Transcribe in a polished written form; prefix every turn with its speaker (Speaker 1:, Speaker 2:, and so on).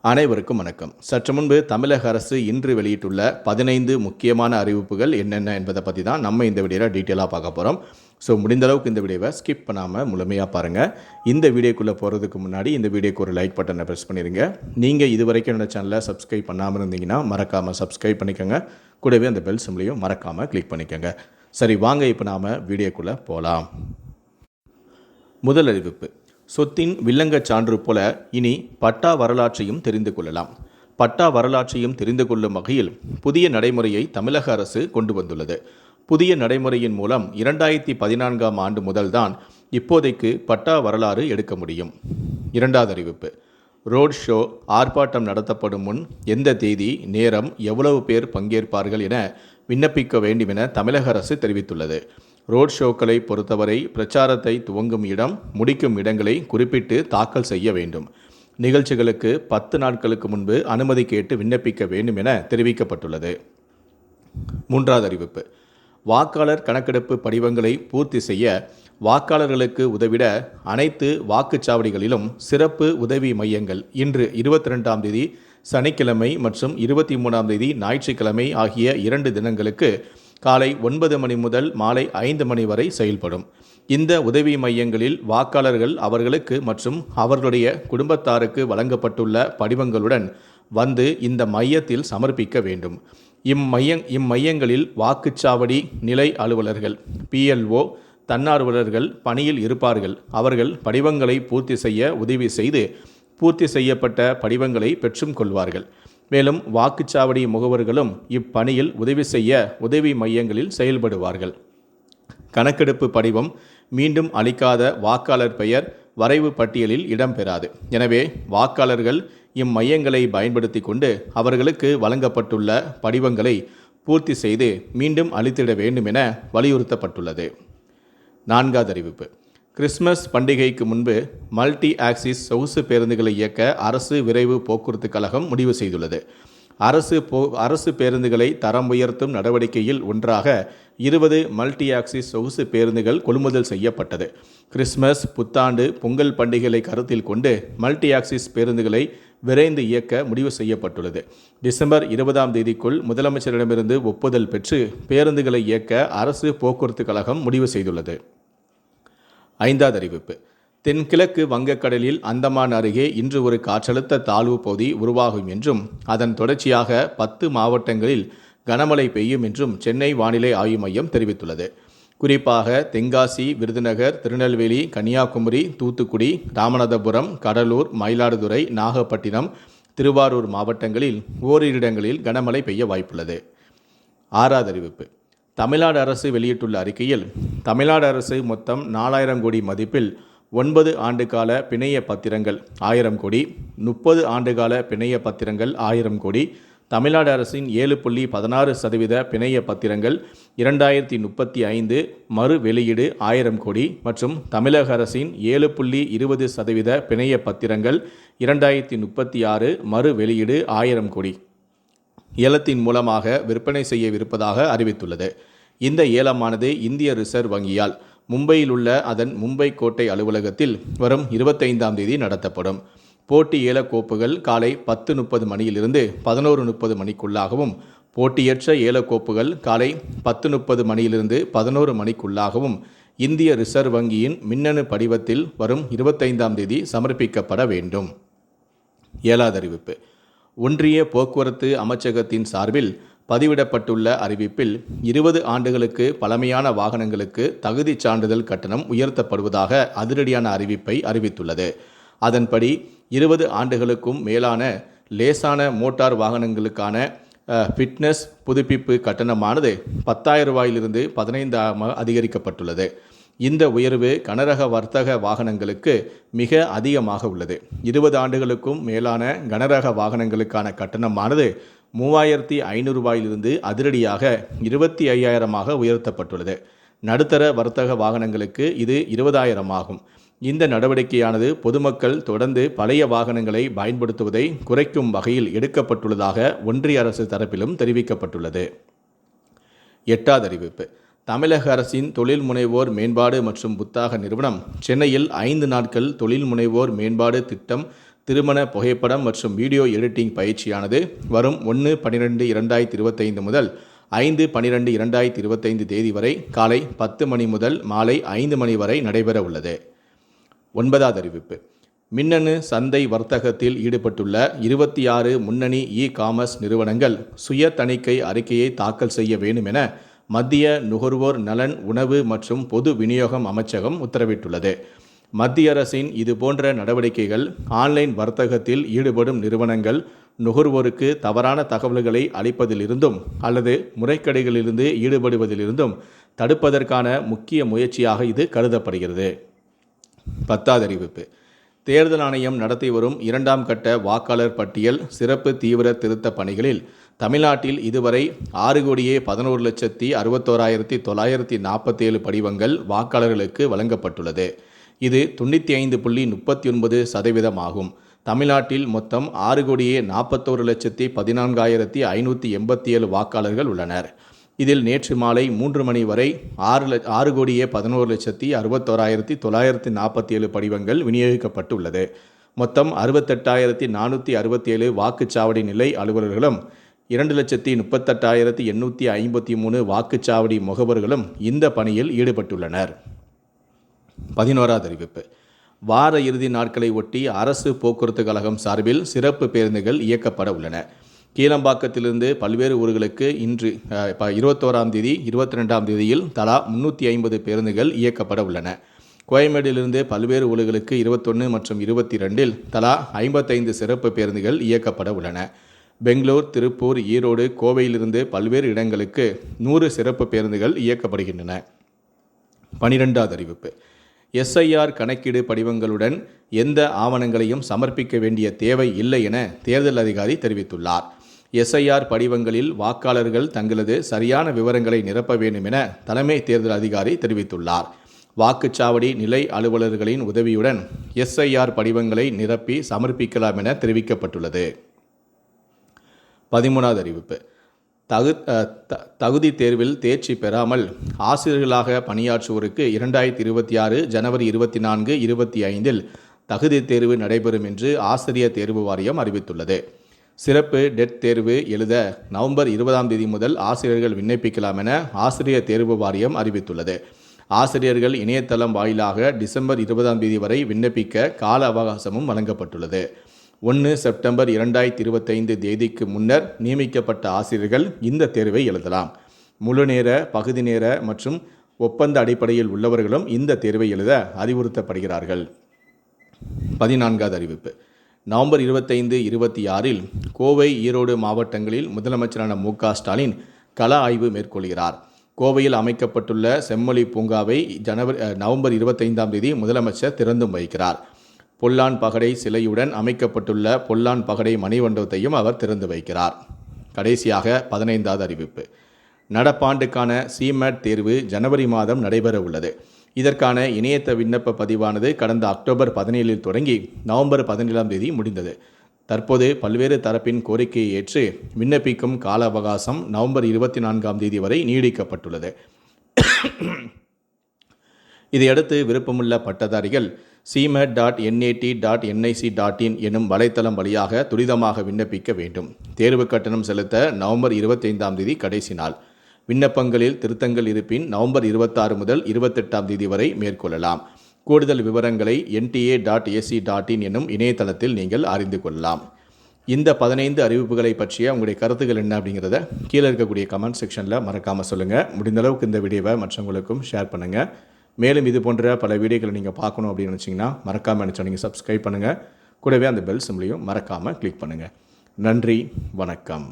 Speaker 1: அனைவருக்கும் வணக்கம். சற்று முன்பு தமிழக அரசு இன்று வெளியிட்டுள்ள 15 முக்கியமான அறிவிப்புகள் என்னென்ன என்பதை பற்றி தான் நம்ம இந்த வீடியோவில் டீட்டெயிலாக பார்க்க போகிறோம். ஸோ முடிந்த அளவுக்கு இந்த வீடியோவை ஸ்கிப் பண்ணாமல் முழுமையாக பாருங்கள். இந்த வீடியோக்குள்ளே போகிறதுக்கு முன்னாடி இந்த வீடியோக்கு ஒரு லைக் பட்டனை ப்ரெஸ் பண்ணிடுங்க. நீங்கள் இது வரைக்கும் என்னோட சேனலை சப்ஸ்கிரைப் பண்ணாமல் இருந்தீங்கன்னா மறக்காமல் சப்ஸ்கிரைப் பண்ணிக்கோங்க. கூடவே அந்த பெல் சிம்லையும் மறக்காமல் கிளிக் பண்ணிக்கோங்க. சரி, வாங்க இப்போ நாம் வீடியோக்குள்ளே போகலாம். முதல் அறிவிப்பு: சொத்தின் வில்லங்கச் சான்று போல இனி பட்டா வரலாற்றையும் தெரிந்து கொள்ளலாம். பட்டா வரலாற்றையும் தெரிந்து கொள்ளும் வகையில் புதிய நடைமுறையை தமிழக அரசு கொண்டு வந்துள்ளது. புதிய நடைமுறையின் மூலம் 2014ஆம் ஆண்டு முதல்தான் இப்போதைக்கு பட்டா வரலாறு எடுக்க முடியும். இரண்டாவது அறிவிப்பு: ரோட் ஷோ, ஆர்ப்பாட்டம் நடத்தப்படும் முன் எந்த தேதி, நேரம், எவ்வளவு பேர் பங்கேற்பார்கள் என விண்ணப்பிக்க வேண்டும் என தமிழக அரசு தெரிவித்துள்ளது. ரோட் ஷோக்களை பொறுத்தவரை பிரச்சாரத்தை துவங்கும் இடம், முடிக்கும் இடங்களை குறிப்பிட்டு தாக்கல் செய்ய வேண்டும். நிகழ்ச்சிகளுக்கு 10 நாட்களுக்கு முன்பு அனுமதி கேட்டு விண்ணப்பிக்க வேண்டும் என தெரிவிக்கப்பட்டுள்ளது. மூன்றாவது அறிவிப்பு: வாக்காளர் கணக்கெடுப்பு படிவங்களை பூர்த்தி செய்ய வாக்காளர்களுக்கு உதவிட அனைத்து வாக்குச்சாவடிகளிலும் சிறப்பு உதவி மையங்கள் இன்று 22ஆம் தேதி சனிக்கிழமை மற்றும் 23ஆம் தேதி ஞாயிற்றுக்கிழமை ஆகிய 2 தினங்களுக்கு காலை 9 மணி முதல் மாலை 5 மணி வரை செயல்படும். இந்த உதவி மையங்களில் வாக்காளர்கள் அவர்களுக்கு மற்றும் அவர்களுடைய குடும்பத்தாருக்கு வழங்கப்பட்டுள்ள படிவங்களுடன் வந்து இந்த மையத்தில் சமர்ப்பிக்க வேண்டும். இம்மையங்களில் வாக்குச்சாவடி நிலை அலுவலர்கள், PLO, தன்னார்வலர்கள் பணியில் இருப்பார்கள். அவர்கள் படிவங்களை பூர்த்தி செய்ய உதவி செய்து பூர்த்தி செய்யப்பட்ட படிவங்களை பெற்றும் கொள்வார்கள். மேலும் வாக்குச்சாவடி முகவர்களும் இப்பணியில் உதவி செய்ய உதவி மையங்களில் செயல்படுவார்கள். கணக்கெடுப்பு படிவம் மீண்டும் அளிக்காத வாக்காளர் பெயர் வரைவு பட்டியலில் இடம்பெறாது. எனவே வாக்காளர்கள் இம்மையங்களை பயன்படுத்தி கொண்டு அவர்களுக்கு வழங்கப்பட்டுள்ள படிவங்களை பூர்த்தி செய்து மீண்டும் அளித்திட வேண்டும் என வலியுறுத்தப்பட்டுள்ளது. நான்காவது அறிவிப்பு: கிறிஸ்மஸ் பண்டிகைக்கு முன்பு மல்டி ஆக்சிஸ் சொகுசு பேருந்துகளை இயக்க அரசு விரைவு போக்குவரத்து கழகம் முடிவு செய்துள்ளது. அரசு பேருந்துகளை தரம் உயர்த்தும் நடவடிக்கையில் ஒன்றாக 20 மல்டி ஆக்சிஸ் சொகுசு பேருந்துகள் கொள்முதல் செய்யப்பட்டது. கிறிஸ்மஸ், புத்தாண்டு, பொங்கல் பண்டிகைகளை கருத்தில் கொண்டு மல்டி ஆக்சிஸ் பேருந்துகளை விரைந்து இயக்க முடிவு செய்யப்பட்டுள்ளது. டிசம்பர் 20ஆம் தேதிக்குள் முதலமைச்சரிடமிருந்து ஒப்புதல் பெற்று பேருந்துகளை இயக்க அரசு போக்குவரத்து கழகம் முடிவு செய்துள்ளது. ஐந்தாவது அறிவிப்பு: தென்கிழக்கு வங்கக்கடலில் அந்தமான் அருகே இன்று ஒரு காற்றழுத்த தாழ்வு பகுதி உருவாகும் என்றும் அதன் தொடர்ச்சியாக 10 மாவட்டங்களில் கனமழை பெய்யும் என்றும் சென்னை வானிலை ஆய்வு மையம் தெரிவித்துள்ளது. குறிப்பாக தென்காசி, விருதுநகர், திருநெல்வேலி, கன்னியாகுமரி, தூத்துக்குடி, ராமநாதபுரம், கடலூர், மயிலாடுதுறை, நாகப்பட்டினம், திருவாரூர் மாவட்டங்களில் ஓரிரு இடங்களில் கனமழை பெய்ய வாய்ப்புள்ளது. ஆறாவது அறிவிப்பு: தமிழ்நாடு அரசு வெளியிட்டுள்ள அறிக்கையில் தமிழ்நாடு அரசு மொத்தம் 4000 கோடி மதிப்பில் 9 ஆண்டுகால பிணைய பத்திரங்கள் 1000 கோடி, 30 ஆண்டுகால பிணைய பத்திரங்கள் 1000 கோடி, தமிழ்நாடு அரசின் 7.16% பிணைய பத்திரங்கள் 2035 மறு வெளியீடு 1000 கோடி மற்றும் தமிழக அரசின் 7.20% பிணைய பத்திரங்கள் 2036 மறு வெளியீடு 1000 கோடி ஏலத்தின் மூலமாக விற்பனை செய்யவிருப்பதாக அறிவித்துள்ளது. இந்த ஏலமானது இந்திய ரிசர்வ் வங்கியால் மும்பையில் உள்ள அதன் மும்பை கோட்டை அலுவலகத்தில் வரும் 25ஆம் தேதி நடத்தப்படும். போட்டி ஏல கோப்புகள் காலை 10:30 மணியிலிருந்து 11:30 மணிக்குள்ளாகவும், போட்டியற்ற ஏல கோப்புகள் காலை 10:30 மணியிலிருந்து 11 மணிக்குள்ளாகவும் இந்திய ரிசர்வ் வங்கியின் மின்னணு படிவத்தில் வரும் 25ஆம் தேதி சமர்ப்பிக்கப்பட வேண்டும். ஏழாவது அறிவிப்பு: ஒன்றிய போக்குவரத்து அமைச்சகத்தின் சார்பில் பதிவிடப்பட்டுள்ள அறிவிப்பில் 20 ஆண்டுகளுக்கு பழமையான வாகனங்களுக்கு தகுதி சான்றிதழ் கட்டணம் உயர்த்தப்படுவதாக அதிரடியான அறிவிப்பை அறிவித்துள்ளது. அதன்படி 20 ஆண்டுகளுக்கும் மேலான லேசான மோட்டார் வாகனங்களுக்கான ஃபிட்னஸ் புதுப்பிப்பு கட்டணமானது 10,000 ரூபாயிலிருந்து 15,000 அதிகரிக்கப்பட்டுள்ளது. இந்த உயர்வு கனரக வர்த்தக வாகனங்களுக்கு மிக அதிகமாக உள்ளது. 20 ஆண்டுகளுக்கும் மேலான கனரக வாகனங்களுக்கான கட்டணமானது 3,500 ரூபாயிலிருந்து அதிரடியாக 25,000 உயர்த்தப்பட்டுள்ளது. நடுத்தர வர்த்தக வாகனங்களுக்கு இது 20,000 ஆகும். இந்த நடவடிக்கையானது பொதுமக்கள் தொடர்ந்து பழைய வாகனங்களை பயன்படுத்துவதை குறைக்கும் வகையில் எடுக்கப்பட்டுள்ளதாக ஒன்றிய அரசு தரப்பிலும் தெரிவிக்கப்பட்டுள்ளது. எட்டாவது அறிவிப்பு: தமிழக அரசின் தொழில் முனைவோர் மேம்பாடு மற்றும் புத்தாக்க நிறுவனம் சென்னையில் 5 நாட்கள் தொழில் முனைவோர் மேம்பாடு திட்டம் திருமண புகைப்படம் மற்றும் வீடியோ எடிட்டிங் பயிற்சியானது வரும் 1/12/2025 முதல் 5/12/2025 தேதி வரை காலை 10 மணி முதல் மாலை 5 மணி வரை நடைபெற உள்ளது. 9வது அறிவிப்பு. மின்னணு சந்தை வர்த்தகத்தில் ஈடுபட்டுள்ள 26 முன்னணி காமர்ஸ் நிறுவனங்கள் சுய தணிக்கை அறிக்கையை தாக்கல் செய்ய வேண்டும் என மத்திய நுகர்வோர் நலன், உணவு மற்றும் பொது விநியோகம் அமைச்சகம் உத்தரவிட்டுள்ளது. மத்திய அரசின் இதுபோன்ற நடவடிக்கைகள் ஆன்லைன் வர்த்தகத்தில் ஈடுபடும் நிறுவனங்கள் நுகர்வோருக்கு தவறான தகவல்களை அளிப்பதிலிருந்தும் அல்லது முறைகேடுகளிலிருந்து ஈடுபடுவதிலிருந்தும் தடுப்பதற்கான முக்கிய முயற்சியாக இது கருதப்படுகிறது. 10வது அறிவிப்பு. தேர்தல் ஆணையம் நடத்தி வரும் 2ஆம் கட்ட வாக்காளர் பட்டியல் சிறப்பு தீவிர திருத்த பணிகளில் தமிழ்நாட்டில் இதுவரை 6,11,61,947 படிவங்கள் வாக்காளர்களுக்கு வழங்கப்பட்டுள்ளது. இது 95.39% ஆகும். தமிழ்நாட்டில் மொத்தம் 6,41,14,587 வாக்காளர்கள் உள்ளனர். இதில் நேற்று மாலை 3 மணி வரை 6,11,61,947 படிவங்கள் விநியோகிக்கப்பட்டுள்ளது. மொத்தம் 68,467 வாக்குச்சாவடி நிலை அலுவலர்களும் 2,38,853 வாக்குச்சாவடி முகவர்களும் இந்த பணியில் ஈடுபட்டுள்ளனர். 11வது அறிவிப்பு. வார இறுதி நாட்களை ஒட்டி அரசு போக்குவரத்து கழகம் சார்பில் சிறப்பு பேருந்துகள் இயக்கப்பட உள்ளன. கீழம்பாக்கத்திலிருந்து பல்வேறு ஊர்களுக்கு இன்று 21ஆம் தேதி 22ஆம் தேதியில் தலா 350 பேருந்துகள் இயக்கப்பட உள்ளன. கோயம்பேடிலிருந்து பல்வேறு ஊர்களுக்கு 21 மற்றும் 22இல் தலா 55 சிறப்பு பேருந்துகள் இயக்கப்பட உள்ளன. பெங்களூர், திருப்பூர், ஈரோடு, கோவையிலிருந்து பல்வேறு இடங்களுக்கு 100 சிறப்பு பேருந்துகள் இயக்கப்படுகின்றன. 12வது அறிவிப்பு. SIR கணக்கீடு படிவங்களுடன் எந்த ஆவணங்களையும் சமர்ப்பிக்க வேண்டிய தேவை இல்லை என தேர்தல் அதிகாரி தெரிவித்துள்ளார். SIR படிவங்களில் வாக்காளர்கள் தங்களது சரியான விவரங்களை நிரப்ப வேண்டும் என தலைமை தேர்தல் அதிகாரி தெரிவித்துள்ளார். வாக்குச்சாவடி நிலை அலுவலர்களின் உதவியுடன் SIR படிவங்களை நிரப்பி சமர்ப்பிக்கலாம் என தெரிவிக்கப்பட்டுள்ளது. 13வது அறிவிப்பு. தகுதி தேர்வில் தேர்ச்சி பெறாமல் ஆசிரியர்களாக பணியாற்றுவோருக்கு 2026 ஜனவரி 24, 25இல் தகுதி தேர்வு நடைபெறும் என்று ஆசிரியர் தேர்வு வாரியம் அறிவித்துள்ளது. சிறப்பு டெட் தேர்வு எழுத நவம்பர் 20ஆம் தேதி முதல் ஆசிரியர்கள் விண்ணப்பிக்கலாம் என ஆசிரியர் தேர்வு வாரியம் அறிவித்துள்ளது. ஆசிரியர்கள் இணையதளம் வாயிலாக டிசம்பர் 20ஆம் தேதி வரை விண்ணப்பிக்க கால அவகாசமும் வழங்கப்பட்டுள்ளது. 1 செப்டம்பர் 2025 தேதிக்கு முன்னர் நியமிக்கப்பட்ட ஆசிரியர்கள் இந்த தேர்வை எழுதலாம். முழுநேர, பகுதி நேர மற்றும் ஒப்பந்த அடிப்படையில் உள்ளவர்களும் இந்த தேர்வை எழுத அறிவுறுத்தப்படுகிறார்கள். 14வது அறிவிப்பு. நவம்பர் 25, 26இல் கோவை, ஈரோடு மாவட்டங்களில் முதலமைச்சரான மு.க. ஸ்டாலின் கள ஆய்வு மேற்கொள்கிறார். கோவையில் அமைக்கப்பட்டுள்ள செம்மொழி பூங்காவை நவம்பர் 25ஆம் தேதி முதலமைச்சர் திறந்தும் வைக்கிறார். பொல்லான் பகடை சிலையுடன் அமைக்கப்பட்டுள்ள பொல்லான் பகடை மணிமண்டபத்தையும் அவர் திறந்து வைக்கிறார். கடைசியாக 15வது அறிவிப்பு. நடப்பாண்டுக்கான CMAT தேர்வு ஜனவரி மாதம் நடைபெற உள்ளது. இதற்கான இணையத்த விண்ணப்ப பதிவானது கடந்த அக்டோபர் 17இல் தொடங்கி நவம்பர் 17ஆம் தேதி முடிந்தது. தற்போது பல்வேறு தரப்பின் கோரிக்கையை ஏற்று விண்ணப்பிக்கும் கால அவகாசம் நவம்பர் 24ஆம் தேதி வரை நீடிக்கப்பட்டுள்ளது. இதையடுத்து விருப்பமுள்ள பட்டதாரிகள் cmat.nat.nic.in எனும் வலைத்தளம் வழியாக துரிதமாக விண்ணப்பிக்க வேண்டும். தேர்வு கட்டணம் செலுத்த நவம்பர் 25ஆம் தேதி கடைசி நாள். விண்ணப்பங்களில் திருத்தங்கள் இருப்பின் நவம்பர் 26 முதல் 28ஆம் தேதி வரை மேற்கொள்ளலாம். கூடுதல் விவரங்களை nta.ac.in என்னும் இணையதளத்தில் நீங்கள் அறிந்து கொள்ளலாம். இந்த 15 அறிவிப்புகளை பற்றிய உங்களுடைய கருத்துக்கள் என்ன அப்படிங்கிறத கீழே இருக்கக்கூடிய கமெண்ட் செக்ஷனில் மறக்காமல் சொல்லுங்கள். முடிந்த அளவுக்கு இந்த வீடியோவை மற்றவங்களுக்கும் ஷேர் பண்ணுங்கள். மேலும் இது போன்ற பல வீடியோக்களை நீங்கள் பார்க்கணும் அப்படின்னு நினச்சிங்கன்னா மறக்காமல் நீங்கள் சப்ஸ்கிரைப் பண்ணுங்கள். கூடவே அந்த பெல் சிம்லையும் மறக்காமல் கிளிக் பண்ணுங்கள். நன்றி, வணக்கம்.